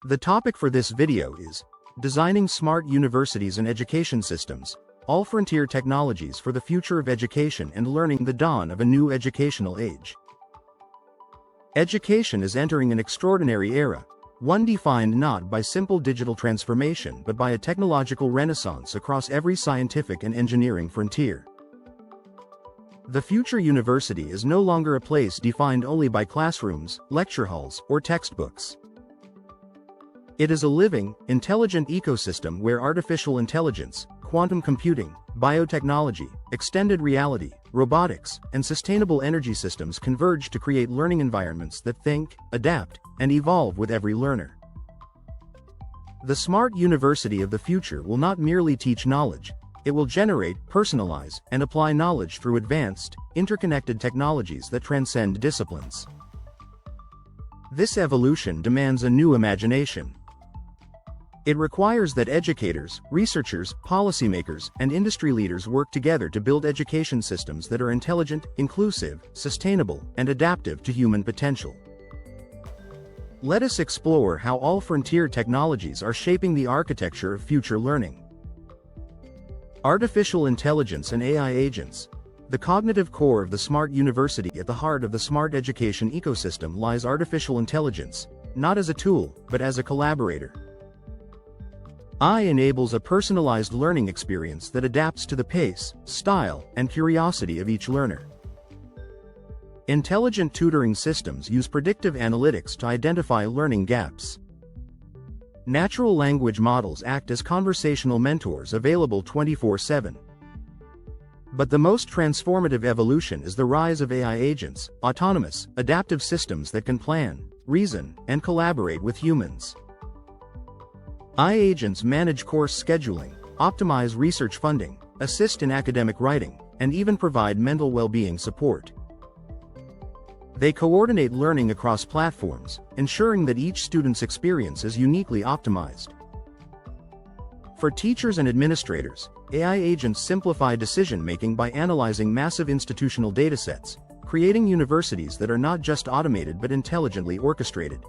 The topic for this video is Designing Smart Universities and Education Systems, All Frontier Technologies for the Future of Education and Learning, the Dawn of a New Educational Age. Education is entering an extraordinary era, one defined not by simple digital transformation but by a technological renaissance across every scientific and engineering frontier. The future university is no longer a place defined only by classrooms, lecture halls, or textbooks. It is a living, intelligent ecosystem where artificial intelligence, quantum computing, biotechnology, extended reality, robotics, and sustainable energy systems converge to create learning environments that think, adapt, and evolve with every learner. The smart university of the future will not merely teach knowledge, it will generate, personalize, and apply knowledge through advanced, interconnected technologies that transcend disciplines. This evolution demands a new imagination. It requires that educators, researchers, policymakers, and industry leaders work together to build education systems that are intelligent, inclusive, sustainable, and adaptive to human potential. Let us explore how all frontier technologies are shaping the architecture of future learning. Artificial intelligence and AI agents. The cognitive core of the smart university. At the heart of the smart education ecosystem lies artificial intelligence, not as a tool, but as a collaborator. AI enables a personalized learning experience that adapts to the pace, style, and curiosity of each learner. Intelligent tutoring systems use predictive analytics to identify learning gaps. Natural language models act as conversational mentors available 24/7. But the most transformative evolution is the rise of AI agents, autonomous, adaptive systems that can plan, reason, and collaborate with humans. AI agents manage course scheduling, optimize research funding, assist in academic writing, and even provide mental well-being support. They coordinate learning across platforms, ensuring that each student's experience is uniquely optimized. For teachers and administrators, AI agents simplify decision-making by analyzing massive institutional datasets, creating universities that are not just automated but intelligently orchestrated.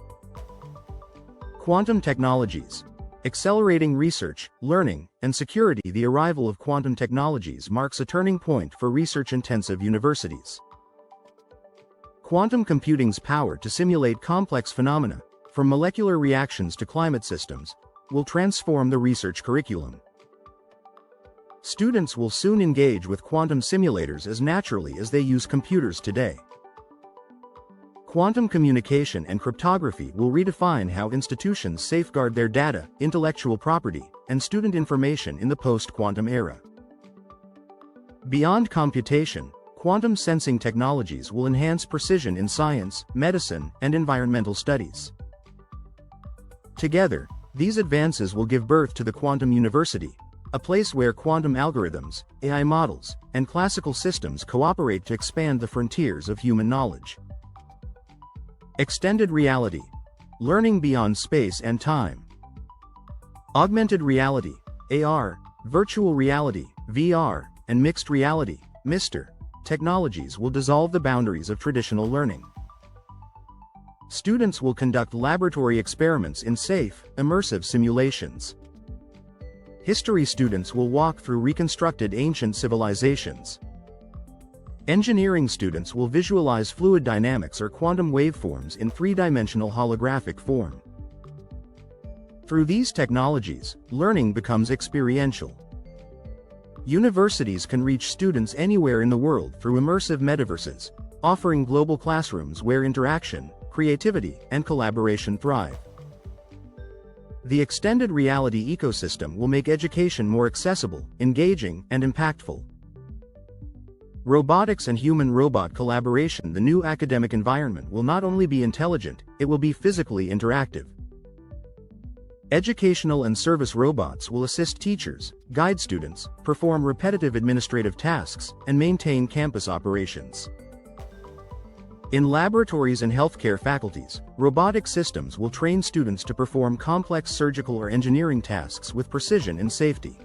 Quantum technologies. Accelerating research, learning, and security. The arrival of quantum technologies marks a turning point for research-intensive universities. Quantum computing's power to simulate complex phenomena, from molecular reactions to climate systems, will transform the research curriculum. Students will soon engage with quantum simulators as naturally as they use computers today. Quantum communication and cryptography will redefine how institutions safeguard their data, intellectual property, and student information in the post-quantum era. Beyond computation, quantum sensing technologies will enhance precision in science, medicine, and environmental studies. Together, these advances will give birth to the quantum university, a place where quantum algorithms, AI models, and classical systems cooperate to expand the frontiers of human knowledge. Extended reality. Learning beyond space and time. Augmented reality, AR, virtual reality, VR, and mixed reality, MR, technologies will dissolve the boundaries of traditional learning. Students will conduct laboratory experiments in safe, immersive simulations. History students will walk through reconstructed ancient civilizations. Engineering students will visualize fluid dynamics or quantum waveforms in three-dimensional holographic form. Through these technologies, learning becomes experiential. Universities can reach students anywhere in the world through immersive metaverses, offering global classrooms where interaction, creativity, and collaboration thrive. The extended reality ecosystem will make education more accessible, engaging, and impactful. Robotics and human-robot collaboration. The new academic environment will not only be intelligent, it will be physically interactive. Educational and service robots will assist teachers, guide students, perform repetitive administrative tasks, and maintain campus operations. In laboratories and healthcare faculties, robotic systems will train students to perform complex surgical or engineering tasks with precision and safety.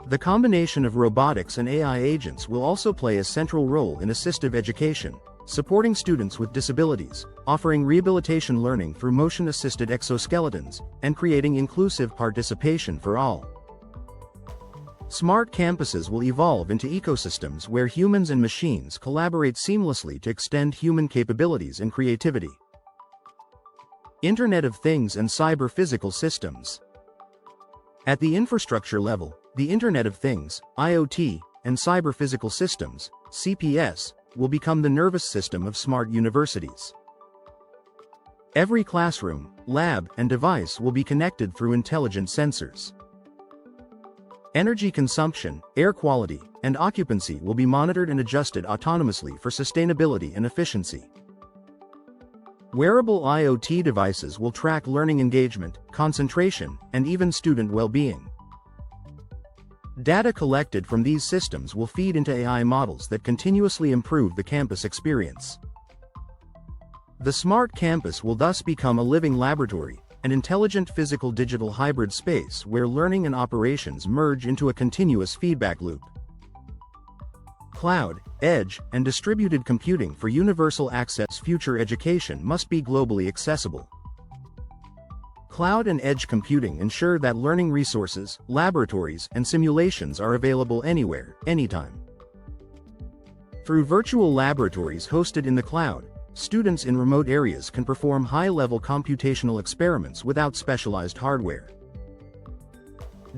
The combination of robotics and AI agents will also play a central role in assistive education, supporting students with disabilities, offering rehabilitation learning through motion-assisted exoskeletons, and creating inclusive participation for all. Smart campuses will evolve into ecosystems where humans and machines collaborate seamlessly to extend human capabilities and creativity. Internet of Things and Cyber-Physical Systems. At the infrastructure level, the Internet of Things, IoT, and Cyber-Physical Systems, CPS, will become the nervous system of smart universities. Every classroom, lab, and device will be connected through intelligent sensors. Energy consumption, air quality, and occupancy will be monitored and adjusted autonomously for sustainability and efficiency. Wearable IoT devices will track learning engagement, concentration, and even student well-being. Data collected from these systems will feed into AI models that continuously improve the campus experience. The smart campus will thus become a living laboratory, an intelligent physical-digital hybrid space where learning and operations merge into a continuous feedback loop. Cloud, edge, and distributed computing for universal access. Future education must be globally accessible. Cloud and edge computing ensure that learning resources, laboratories, and simulations are available anywhere, anytime. Through virtual laboratories hosted in the cloud, students in remote areas can perform high-level computational experiments without specialized hardware.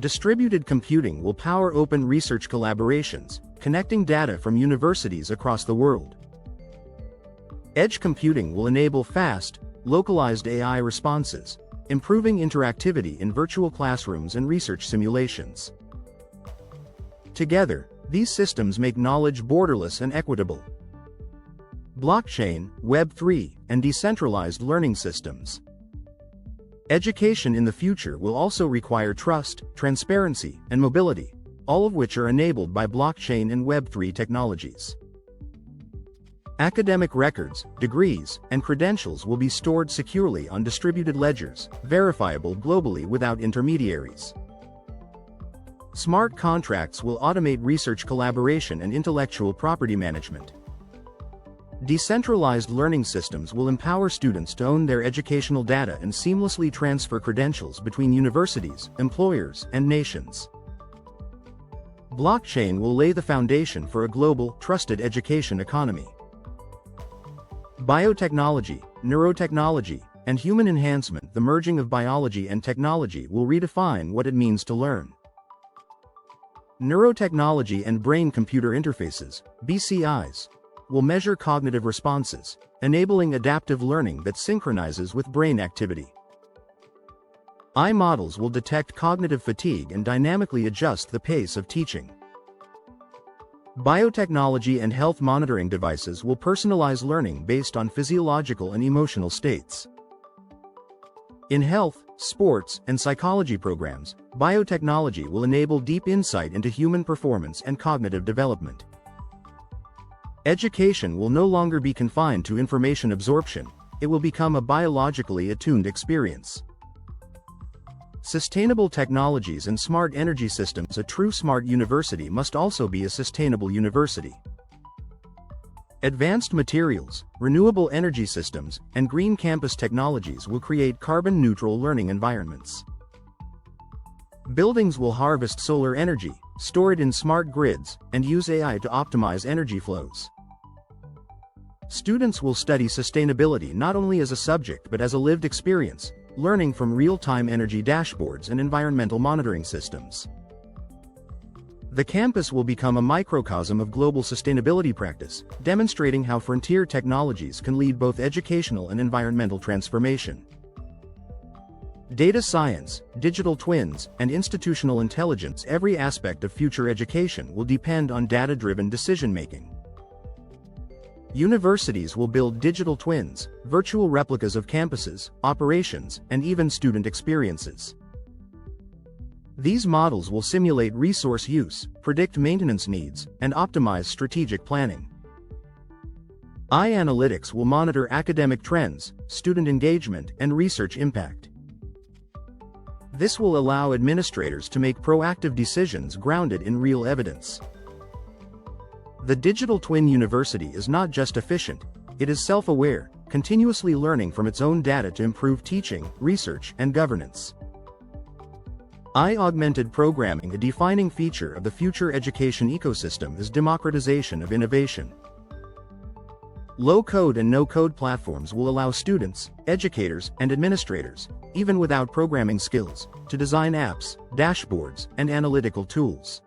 Distributed computing will power open research collaborations, connecting data from universities across the world. Edge computing will enable fast, localized AI responses, improving interactivity in virtual classrooms and research simulations. Together, these systems make knowledge borderless and equitable. Blockchain, Web3, and decentralized learning systems. Education in the future will also require trust, transparency, and mobility, all of which are enabled by blockchain and Web3 technologies. Academic records, degrees, and credentials will be stored securely on distributed ledgers, verifiable globally without intermediaries. Smart contracts will automate research collaboration and intellectual property management. Decentralized learning systems will empower students to own their educational data and seamlessly transfer credentials between universities, employers, and nations. Blockchain will lay the foundation for a global, trusted education economy. Biotechnology, neurotechnology, and human enhancement. The merging of biology and technology will redefine what it means to learn. Neurotechnology and brain-computer interfaces, BCIs, will measure cognitive responses, enabling adaptive learning that synchronizes with brain activity. AI models will detect cognitive fatigue and dynamically adjust the pace of teaching. Biotechnology and health monitoring devices will personalize learning based on physiological and emotional states. In health, sports, and psychology programs, biotechnology will enable deep insight into human performance and cognitive development. Education will no longer be confined to information absorption, it will become a biologically attuned experience. Sustainable technologies and smart energy systems. A true smart university must also be a sustainable university. Advanced materials, renewable energy systems, and green campus technologies will create carbon-neutral learning environments. Buildings will harvest solar energy, store it in smart grids, and use AI to optimize energy flows. Students will study sustainability not only as a subject but as a lived experience, learning from real-time energy dashboards and environmental monitoring systems. The campus will become a microcosm of global sustainability practice, demonstrating how frontier technologies can lead both educational and environmental transformation. Data science, digital twins, and institutional intelligence. Every aspect of future education will depend on data-driven decision-making. Universities will build digital twins, virtual replicas of campuses, operations, and even student experiences. These models will simulate resource use, predict maintenance needs, and optimize strategic planning. AI analytics will monitor academic trends, student engagement, and research impact. This will allow administrators to make proactive decisions grounded in real evidence. The digital twin university is not just efficient, it is self-aware, continuously learning from its own data to improve teaching, research, and governance. Augmented programming. A defining feature of the future education ecosystem is democratization of innovation. Low-code and no-code platforms will allow students, educators, and administrators, even without programming skills, to design apps, dashboards, and analytical tools.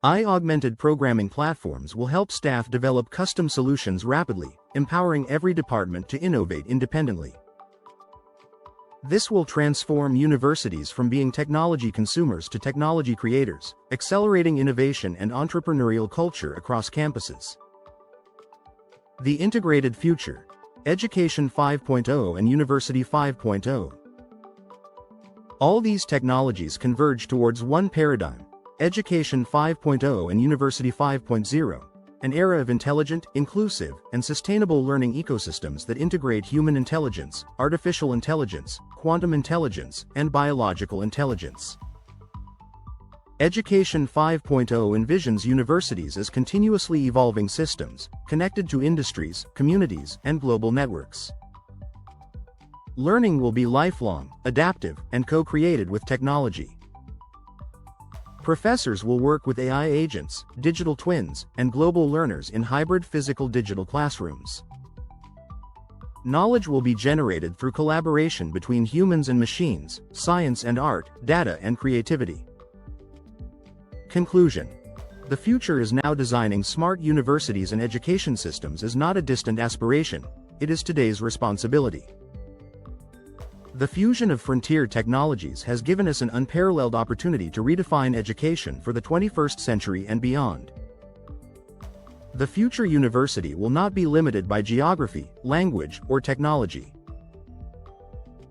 Augmented programming platforms will help staff develop custom solutions rapidly, empowering every department to innovate independently. This will transform universities from being technology consumers to technology creators, accelerating innovation and entrepreneurial culture across campuses. The integrated future. Education 5.0 and University 5.0. All these technologies converge towards one paradigm: Education 5.0 and University 5.0, an era of intelligent, inclusive, and sustainable learning ecosystems that integrate human intelligence, artificial intelligence, quantum intelligence, and biological intelligence. Education 5.0 envisions universities as continuously evolving systems, connected to industries, communities, and global networks. Learning will be lifelong, adaptive, and co-created with technology. Professors will work with AI agents, digital twins, and global learners in hybrid physical-digital classrooms. Knowledge will be generated through collaboration between humans and machines, science and art, data and creativity. Conclusion. The future is now. Designing smart universities and education systems is not a distant aspiration, it is today's responsibility. The fusion of frontier technologies has given us an unparalleled opportunity to redefine education for the 21st century and beyond. The future university will not be limited by geography, language, or technology.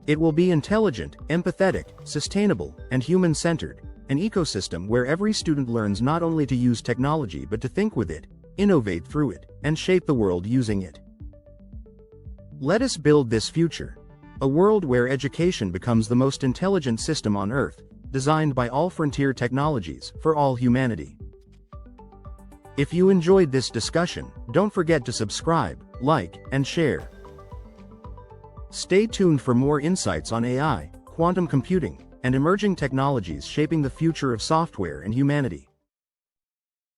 It will be intelligent, empathetic, sustainable, and human-centered, an ecosystem where every student learns not only to use technology but to think with it, innovate through it, and shape the world using it. Let us build this future. A world where education becomes the most intelligent system on Earth, designed by all frontier technologies, for all humanity. If you enjoyed this discussion, don't forget to subscribe, like, and share. Stay tuned for more insights on AI, quantum computing, and emerging technologies shaping the future of software and humanity.